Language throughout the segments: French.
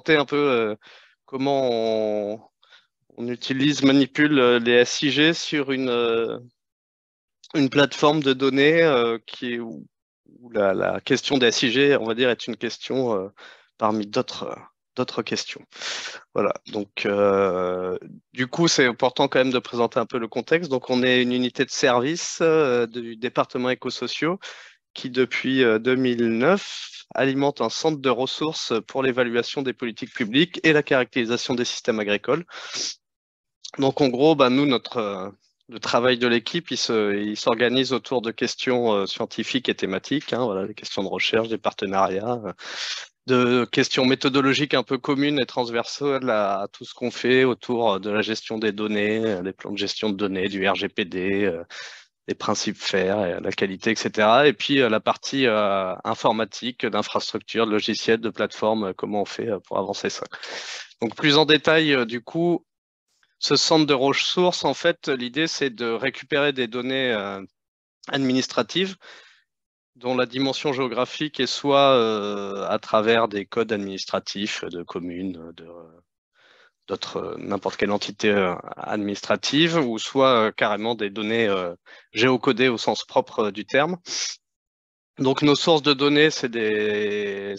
présenter un peu comment on utilise, manipule les SIG sur une plateforme de données où la question des SIG, on va dire, est une question parmi d'autres questions. Voilà, donc du coup, c'est important quand même de présenter un peu le contexte. Donc, on est une unité de service du département écosociaux qui, depuis 2009, alimente un centre de ressources pour l'évaluation des politiques publiques et la caractérisation des systèmes agricoles. Donc, en gros, nous, le travail de l'équipe, il s'organise autour de questions scientifiques et thématiques, hein, voilà, des questions de recherche, des partenariats, de questions méthodologiques un peu communes et transversales à tout ce qu'on fait autour de la gestion des données, des plans de gestion de données, du RGPD, les principes FAIR, la qualité, etc. Et puis la partie informatique, d'infrastructure, de logiciels, de plateformes, comment on fait pour avancer ça. Donc, plus en détail, du coup, ce centre de ressources, en fait, l'idée, c'est de récupérer des données administratives dont la dimension géographique est soit à travers des codes administratifs de communes, d'autres, n'importe quelle entité administrative, ou soit carrément des données géocodées au sens propre du terme. Donc, nos sources de données, c'est les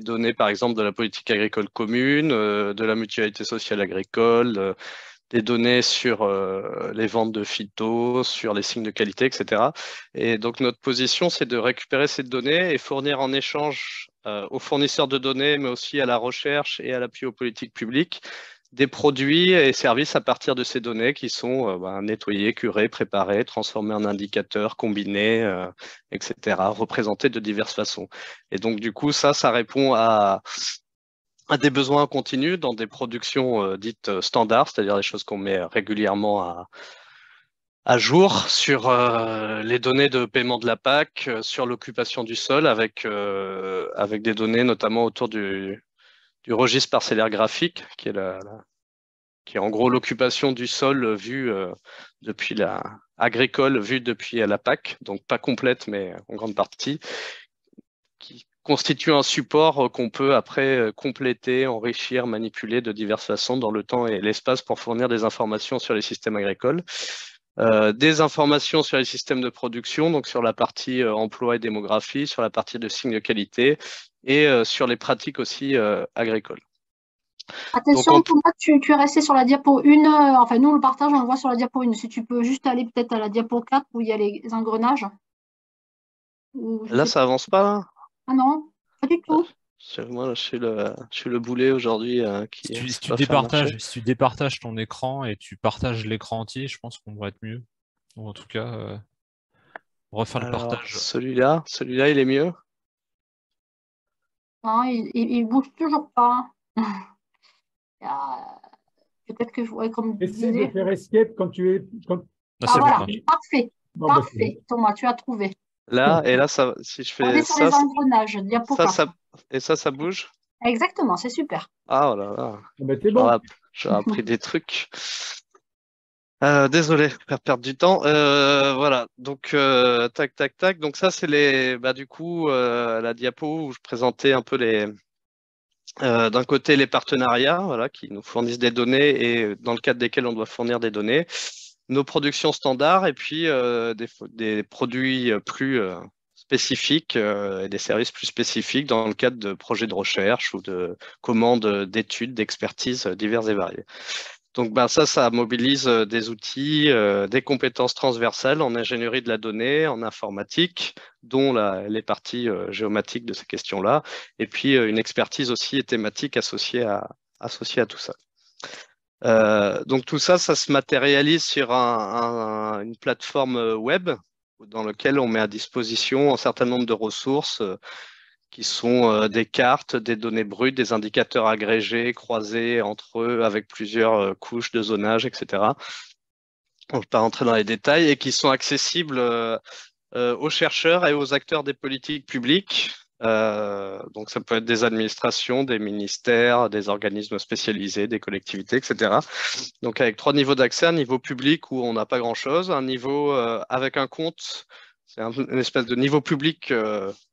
données, par exemple, de la politique agricole commune, de la mutualité sociale agricole, des données sur les ventes de phyto, sur les signes de qualité, etc. Et donc, notre position, c'est de récupérer ces données et fournir en échange aux fournisseurs de données, mais aussi à la recherche et à l'appui aux politiques publiques, des produits et services à partir de ces données qui sont nettoyés, curés, préparés, transformés en indicateurs, combinés, etc., représentés de diverses façons. Et donc, du coup, ça répond à des besoins continus dans des productions dites standards, c'est-à-dire des choses qu'on met régulièrement à jour sur les données de paiement de la PAC, sur l'occupation du sol, avec des données notamment autour du registre parcellaire graphique, qui est en gros l'occupation du sol vue depuis agricole, vue depuis la PAC, donc pas complète, mais en grande partie, qui constitue un support qu'on peut après compléter, enrichir, manipuler de diverses façons dans le temps et l'espace pour fournir des informations sur les systèmes agricoles, des informations sur les systèmes de production, donc sur la partie emploi et démographie, sur la partie de signes de qualité et sur les pratiques aussi agricoles. Attention, Donc, Thomas, tu es resté sur la diapo 1. Enfin, nous, le partage, on le voit sur la diapo 1. Si tu peux juste aller peut-être à la diapo 4 où il y a les engrenages. Ou, je là, sais ça pas. avance pas, là. Ah non, pas du tout. Moi, là, je suis le boulet aujourd'hui qui ne Si sait tu pas faire marcher. départages ton écran et tu partages l'écran entier, je pense qu'on devrait être mieux. Ou en tout cas, refaire le Alors, partage. celui-là, il est mieux. Non, il bouge toujours pas. Ah, peut-être que je vois, comme je Essaie de disais. faire escape quand tu es. Ah, Ah c'est bon, voilà, là. parfait. Bon, bah, Parfait, Thomas, tu as trouvé. Là, et là, si je On est fais sur les engrenages, diapo ça, 4. ça, et ça bouge. Exactement, c'est super. Ah, oh là là, c'est bon. j'aurais appris des trucs. Désolé, faire perdre du temps. Voilà, donc tac, tac, tac. Donc ça, c'est du coup, la diapo où je présentais un peu d'un côté les partenariats, voilà, qui nous fournissent des données et dans le cadre desquels on doit fournir des données, nos productions standards et puis des produits plus spécifiques et des services plus spécifiques dans le cadre de projets de recherche ou de commandes d'études, d'expertise divers et variés. Donc ça mobilise des outils, des compétences transversales en ingénierie de la donnée, en informatique, dont les parties géomatiques de ces questions-là, et puis une expertise aussi thématique associée à tout ça. Donc tout ça se matérialise sur une plateforme web dans laquelle on met à disposition un certain nombre de ressources qui sont des cartes, des données brutes, des indicateurs agrégés, croisés entre eux avec plusieurs couches de zonage, etc. On ne va pas rentrer dans les détails et qui sont accessibles aux chercheurs et aux acteurs des politiques publiques. Donc ça peut être des administrations, des ministères, des organismes spécialisés, des collectivités, etc. Donc avec 3 niveaux d'accès, un niveau public où on n'a pas grand-chose, un niveau avec un compte, c'est une espèce de niveau public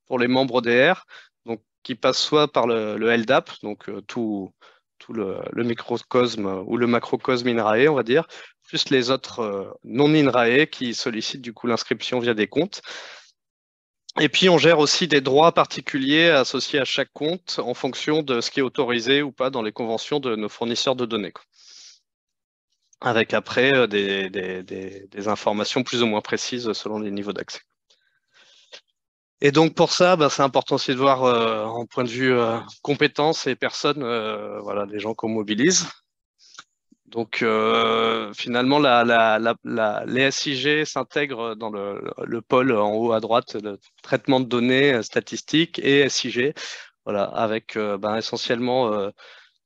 pour les membres DR, donc qui passe soit par le LDAP, donc tout le microcosme ou le macrocosme INRAE, on va dire, plus les autres non INRAE qui sollicitent du coup l'inscription via des comptes. Et puis, on gère aussi des droits particuliers associés à chaque compte en fonction de ce qui est autorisé ou pas dans les conventions de nos fournisseurs de données, quoi. Avec après des informations plus ou moins précises selon les niveaux d'accès. Et donc pour ça, c'est important aussi de voir en point de vue compétences et personnes, voilà, des gens qu'on mobilise. Donc finalement, les SIG s'intègrent dans le pôle en haut à droite, le traitement de données statistiques et SIG, voilà, avec essentiellement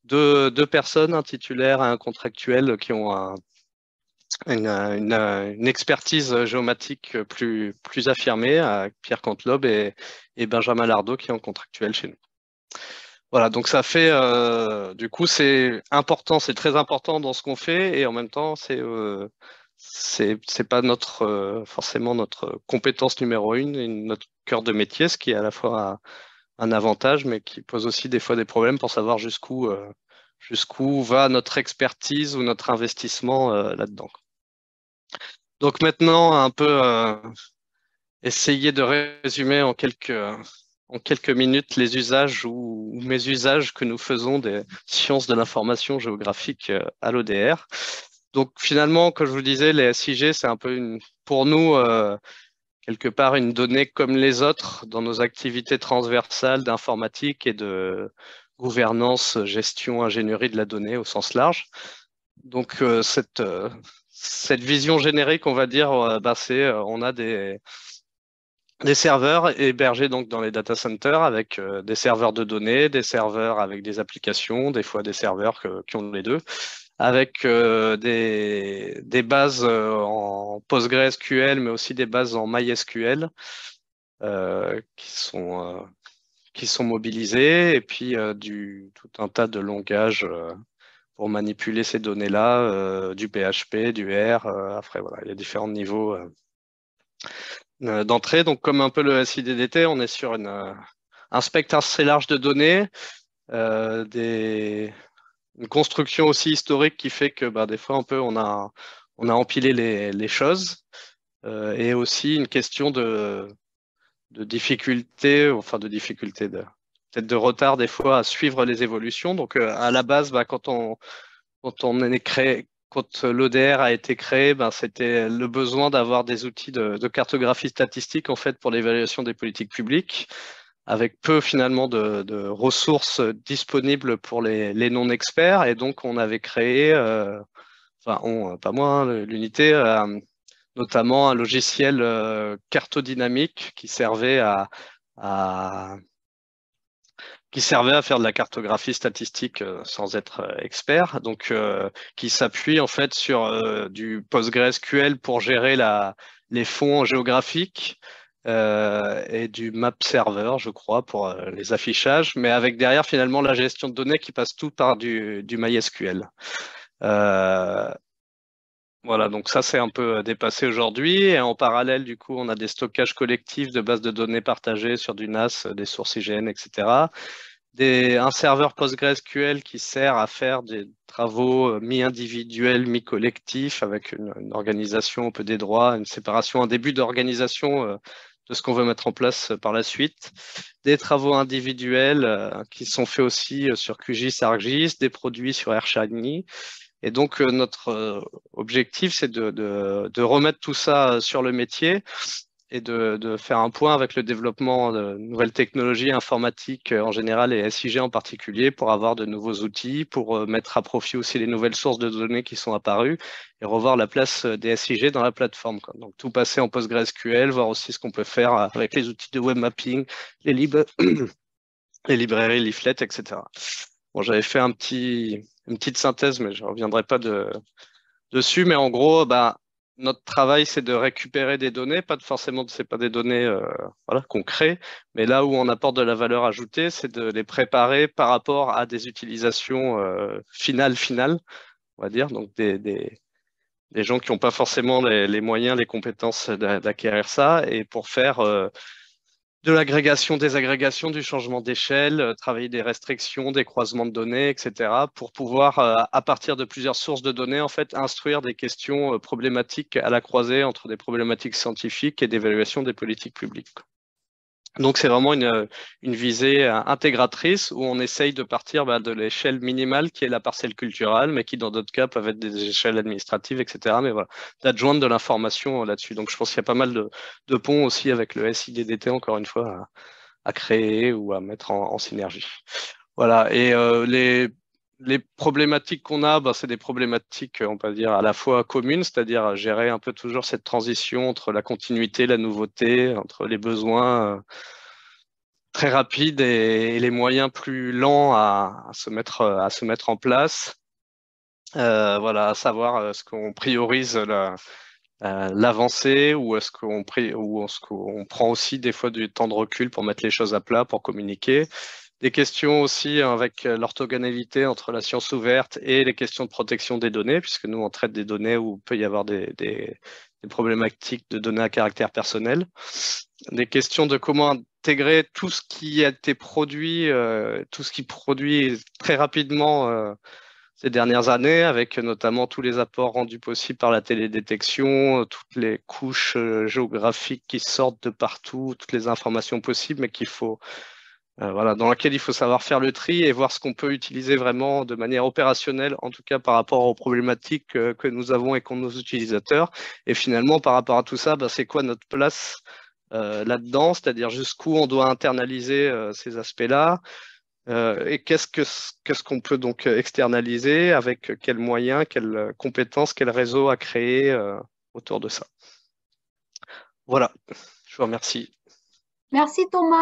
deux personnes, un titulaire et un contractuel qui ont une expertise géomatique plus affirmée, Pierre Cantlobe et Benjamin Lardot qui est en contractuel chez nous. Voilà, donc ça fait, du coup, c'est important, c'est très important dans ce qu'on fait et en même temps, c'est pas forcément notre compétence numéro une et notre cœur de métier, ce qui est à la fois un avantage, mais qui pose aussi des fois des problèmes pour savoir jusqu'où va notre expertise ou notre investissement là-dedans. Donc maintenant, un peu essayer de résumer en quelques minutes les usages ou mes usages que nous faisons des sciences de l'information géographique à l'ODR. Donc finalement, comme je vous disais, les SIG, c'est un peu pour nous, quelque part, une donnée comme les autres dans nos activités transversales d'informatique et de gouvernance, gestion, ingénierie de la donnée au sens large. Donc cette vision générique, on va dire, c'est on a des serveurs hébergés donc dans les data centers avec des serveurs de données, des serveurs avec des applications, des fois des serveurs qui ont les deux, avec des bases en PostgreSQL, mais aussi des bases en MySQL qui sont mobilisées, et puis tout un tas de langages pour manipuler ces données-là, du PHP, du R. Après, voilà, il y a différents niveaux d'entrée. Donc, comme un peu le SIDDT, on est sur un spectre assez large de données, une construction aussi historique qui fait que des fois, on a empilé les choses, et aussi une question de difficulté, enfin de difficulté, peut-être de retard des fois à suivre les évolutions. Donc, à la base, quand l'ODR a été créé, c'était le besoin d'avoir des outils de cartographie statistique en fait pour l'évaluation des politiques publiques, avec peu finalement de ressources disponibles pour les non-experts. Et donc on avait créé, pas moi, hein, l'unité, notamment un logiciel cartodynamique qui servait à faire de la cartographie statistique sans être expert, donc qui s'appuie en fait sur du PostgreSQL pour gérer les fonds géographiques et du map server, je crois, pour les affichages, mais avec derrière finalement la gestion de données qui passe tout par du MySQL. Voilà, donc ça c'est un peu dépassé aujourd'hui. Et en parallèle, du coup, on a des stockages collectifs de bases de données partagées sur du NAS, des sources IGN, etc. Un serveur PostgreSQL qui sert à faire des travaux mi-individuels, mi-collectifs, avec une organisation un peu des droits, une séparation, un début d'organisation de ce qu'on veut mettre en place par la suite. Des travaux individuels qui sont faits aussi sur QGIS, ArcGIS, des produits sur AirShiny. Et donc, notre objectif, c'est de remettre tout ça sur le métier et de faire un point avec le développement de nouvelles technologies informatiques en général et SIG en particulier pour avoir de nouveaux outils, pour mettre à profit aussi les nouvelles sources de données qui sont apparues et revoir la place des SIG dans la plateforme, quoi. Donc, tout passer en PostgreSQL, voir aussi ce qu'on peut faire avec les outils de web mapping, les librairies, leaflet, etc. Bon, j'avais fait une petite synthèse, mais je ne reviendrai pas dessus. Mais en gros, notre travail, c'est de récupérer des données, c'est pas des données qu'on crée, mais là où on apporte de la valeur ajoutée, c'est de les préparer par rapport à des utilisations finales, on va dire, donc des gens qui n'ont pas forcément les moyens, les compétences d'acquérir ça, et pour faire de l'agrégation, désagrégation, du changement d'échelle, travailler des restrictions, des croisements de données, etc., pour pouvoir, à partir de plusieurs sources de données, en fait, instruire des questions problématiques à la croisée entre des problématiques scientifiques et d'évaluation des politiques publiques. Donc, c'est vraiment une visée intégratrice où on essaye de partir de l'échelle minimale qui est la parcelle culturelle, mais qui, dans d'autres cas, peuvent être des échelles administratives, etc. Mais voilà, d'adjoindre de l'information là-dessus. Donc, je pense qu'il y a pas mal de ponts aussi avec le SIDDT, encore une fois, à créer ou à mettre en synergie. Voilà. Et les problématiques qu'on a, c'est des problématiques, on peut dire, à la fois communes, c'est-à-dire gérer un peu toujours cette transition entre la continuité, la nouveauté, entre les besoins très rapides et les moyens plus lents à se mettre en place. Voilà, à savoir est-ce qu'on priorise l'avancée ou est-ce qu'on prend aussi des fois du temps de recul pour mettre les choses à plat, pour communiquer. Des questions aussi avec l'orthogonalité entre la science ouverte et les questions de protection des données, puisque nous, on traite des données où il peut y avoir des problématiques de données à caractère personnel. Des questions de comment intégrer tout ce qui a été produit, tout ce qui produit très rapidement ces dernières années, avec notamment tous les apports rendus possibles par la télédétection, toutes les couches géographiques qui sortent de partout, toutes les informations possibles, mais qu'il faut voilà, dans laquelle il faut savoir faire le tri et voir ce qu'on peut utiliser vraiment de manière opérationnelle, en tout cas par rapport aux problématiques que nous avons et qu'ont nos utilisateurs. Et finalement, par rapport à tout ça, c'est quoi notre place là-dedans, c'est-à-dire jusqu'où on doit internaliser ces aspects-là et qu'est-ce qu'on peut donc externaliser, avec quels moyens, quelles compétences, quel réseau à créer autour de ça. Voilà, je vous remercie. Merci Thomas.